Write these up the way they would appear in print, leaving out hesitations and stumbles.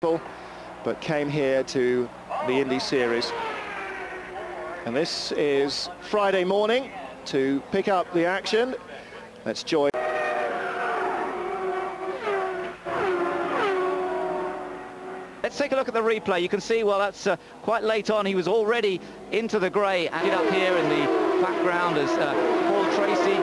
but came here to the Indy Series. And this is Friday morning to pick up the action. Let's join. Let's take a look at the replay. You can see, well, that's quite late on. He was already into the grey. And up here in the background as Paul Tracy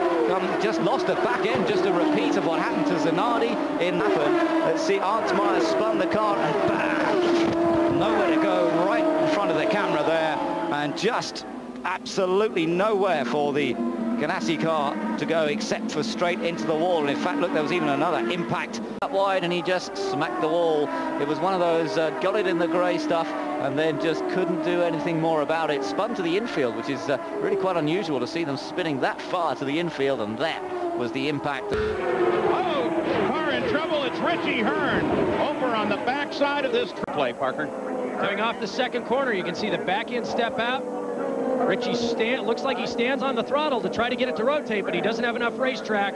just lost the back end. Just a repeat of what happened to Zanardi in Nappen. Let's see, Arnttmeyer spun the car and bam! Nowhere to go, right in front of the camera there. And just absolutely nowhere for the Ganassi car to go except for straight into the wall. And in fact, look, there was even another impact up wide and he just smacked the wall. It was one of those got it in the grey stuff and then just couldn't do anything more about it. Spun to the infield, which is really quite unusual to see them spinning that far to the infield, and that was the impact. Oh, car in trouble. It's Richie Hearn over on the backside of this play, Parker. Coming off the second corner, you can see the back end step out. Richie looks like he stands on the throttle to try to get it to rotate, but he doesn't have enough racetrack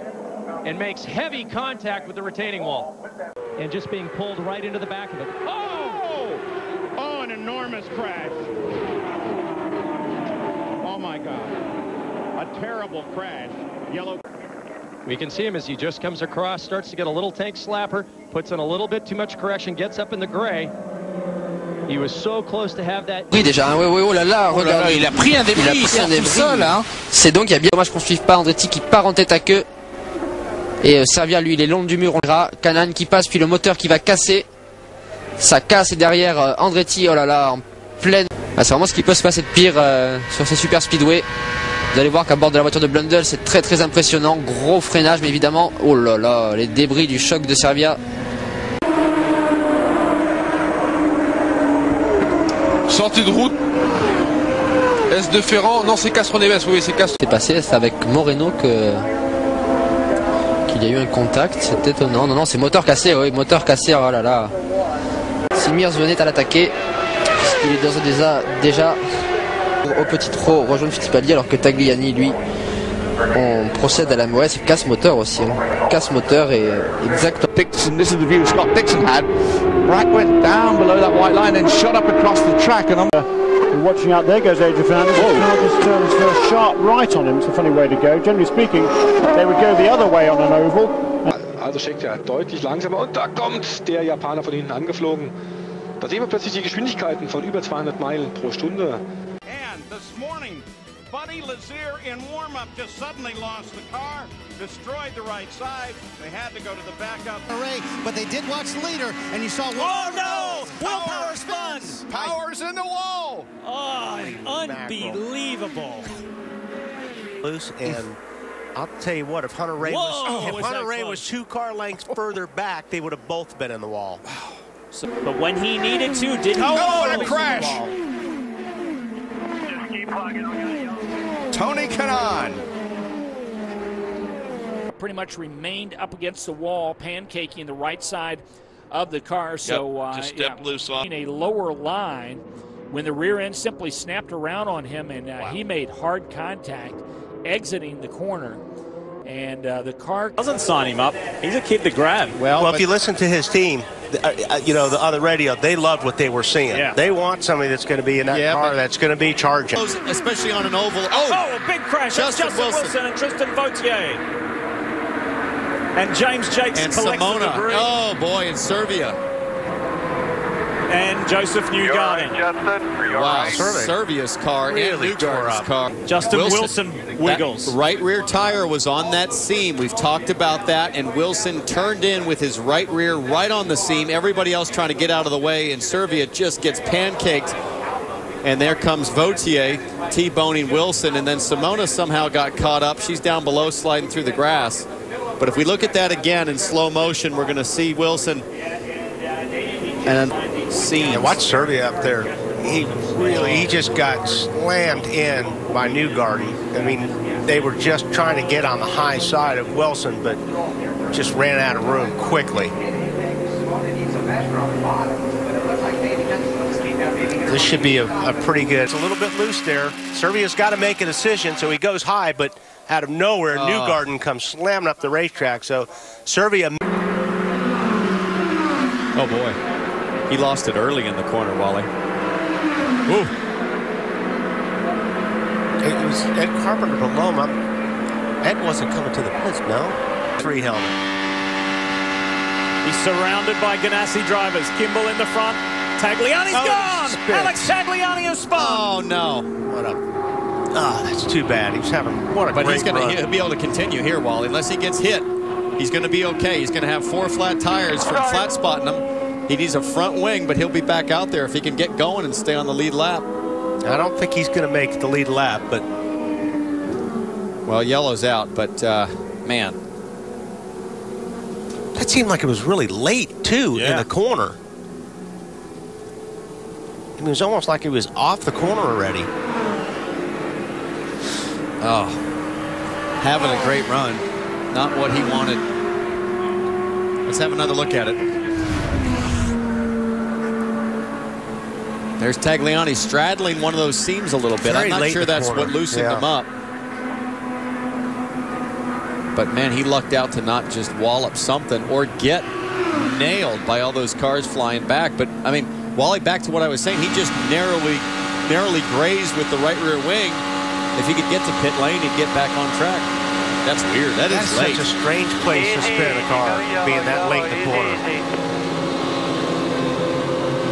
and makes heavy contact with the retaining wall. And just being pulled right into the back of it. Oh! Oh, an enormous crash. Oh, my God. A terrible crash. Yellow. We can see him as he just comes across, starts to get a little tank slapper, puts in a little bit too much correction, gets up in the gray. He was so close to have that. Oui, déjà, oui, oh là là, regardez. Il a pris un débris, sol, hein. C'est donc, il y a bien dommage qu'on suive pas Andretti qui part en tête à queue. Et Servia, lui, il est long du mur, on verra. Canan qui passe, puis le moteur qui va casser. Ça casse et derrière Andretti, oh là là, en pleine. Ah, c'est vraiment ce qui peut se passer de pire sur ces super speedway. Vous allez voir qu'à bord de la voiture de Blundell, c'est très très impressionnant. Gros freinage, mais évidemment, oh là là, les débris du choc de Servia. Sortie de route. S de Ferrand. Non, c'est Castro-Neves. Oui, c'est Castro. C'est passé, c'est avec Moreno qu'il y a eu un contact. C'est étonnant. Non, non, c'est moteur cassé. Oui, moteur cassé. Oh là là. Si Mears venait à l'attaquer, il est déjà au petit trot rejoindre Fittipaldi, alors que Tagliani, lui, on procède à la mauvaise. C'est casse moteur aussi. Hein. Casse moteur et exactement. Dixon, this is the view Scott Dixon had. Brack went down below that white line and shot up across the track. And I'm watching out. There goes Adrian Fernandez. The car just turns to a sharp right on him. It's a funny way to go. Generally speaking, they would go the other way on an oval. Also schickt er deutlich langsamer und da kommt der Japaner von hinten angeflogen. Da sehen wir plötzlich die Geschwindigkeiten von über 200 Meilen pro Stunde. And this morning, Buddy Lazier in warm-up just suddenly lost the car, destroyed the right side. They had to go to the backup. But they did watch the leader, and you saw. Oh no! Will Power spun. Power's in the wall. Oh, unbelievable! Loose, and I'll tell you what, if Hunter Ray was 2 car lengths further back, they would have both been in the wall. So, but when he needed to, didn't he? Oh, and a crash! Tony Kanaan pretty much remained up against the wall, pancaking the right side of the car. So just stepped loose on a lower line when the rear end simply snapped around on him, and he made hard contact exiting the corner. And the car doesn't sign him up. He's a kid to grab. Well, if you listen to his team, you know, the other radio, they loved what they were seeing. Yeah. They want somebody that's going to be in that car that's going to be charging. Especially on an oval. Oh, a big crash. Justin Wilson and Tristan Vautier. And James Jakes and collects the debris. Oh, boy, in Serbia. And Joseph Newgarden. Wow, Serbia's car really and Newgarden's car. Justin Wilson wiggles. That right rear tire was on that seam. We've talked about that, and Wilson turned in with his right rear right on the seam. Everybody else trying to get out of the way, and Serbia just gets pancaked. And there comes Vautier T-boning Wilson, and then Simona somehow got caught up. She's down below sliding through the grass. But if we look at that again in slow motion, we're going to see Wilson and And watch Serbia up there. He just got slammed in by Newgarden. I mean, they were just trying to get on the high side of Wilson, but just ran out of room quickly. This should be a pretty good. It's a little bit loose there. Serbia's got to make a decision, so he goes high, but out of nowhere, Newgarden comes slamming up the racetrack. So Serbia. Oh boy. He lost it early in the corner, Wally. Ooh. It was Ed Carpenter below him. Ed wasn't coming to the pits, no? 3 helmet. He's surrounded by Ganassi drivers. Kimball in the front. Tagliani's gone! Spitz. Alex Tagliani has spun! Oh, no. What a... Oh, that's too bad. He's having... What a But great run. he'll be able to continue here, Wally. Unless he gets hit, he's going to be okay. He's going to have 4 flat tires from flat spotting him. He needs a front wing, but he'll be back out there if he can get going and stay on the lead lap. I don't think he's going to make the lead lap, but... Well, yellow's out, but, man. That seemed like it was really late, too, in the corner. It was almost like he was off the corner already. Oh, having a great run. Not what he wanted. Let's have another look at it. There's Tagliani straddling one of those seams a little bit. I'm not sure that's what loosened him up. But, man, he lucked out to not just wallop something or get nailed by all those cars flying back. But, I mean, Wally, back to what I was saying, he just narrowly grazed with the right rear wing. If he could get to pit lane, he'd get back on track. That's weird. That's late. Such a strange place to spin a car, being that late in the corner.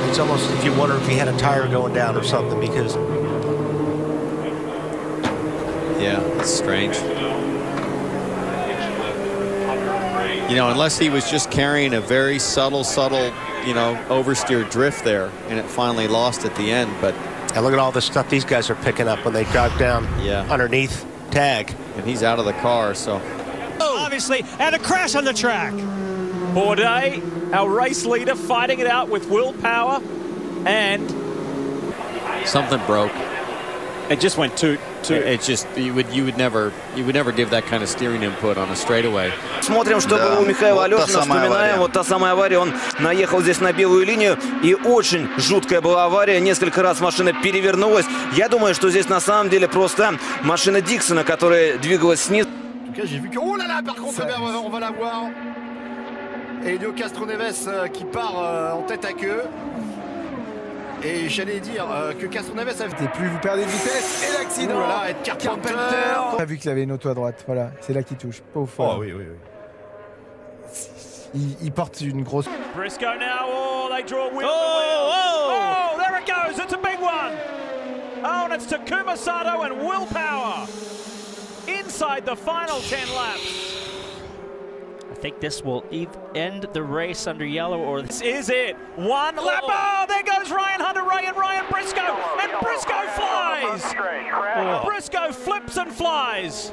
It's almost if you wonder if he had a tire going down or something, because... Yeah, it's strange. You know, unless he was just carrying a very subtle, you know, oversteer drift there, and it finally lost at the end. But and look at all the stuff these guys are picking up when they drive down underneath tag. And he's out of the car, so. Obviously, and a crash on the track. Bourdais, our race leader, fighting it out with willpower, and something broke. It just went too. It's just you would never give that kind of steering input on a straightaway. Смотрим, что было у Михаила Алешина. Вспоминаем, вот та самая авария. Он наехал здесь на белую линию, и очень жуткая была авария. Nесколько раз машина перевернулась. Я думаю, что здесь на самом деле просто машина Диксона, которая двигалась снизу. J'ai vu que, oh là là, par contre, on va la voir. Et Elio Castroneves qui part en tête à queue. Et j'allais dire que Castroneves a... Et plus vous perdez de vitesse, et l'accident. Voilà, et Carpenter. On a vu qu'il avait une auto à droite, voilà, c'est là qu'il touche, pas au fond. Oh oui. Il porte une grosse... Briscoe now, oh, they draw wheel. Oh, there it goes, it's a big one. Oh, and it's Takuma Sato and willpower inside the final 10 laps. I think this will end the race under yellow, or this is it. One lap. Oh, there goes Ryan Hunter-Reay and Ryan Briscoe, and Briscoe flies. Briscoe flips and flies.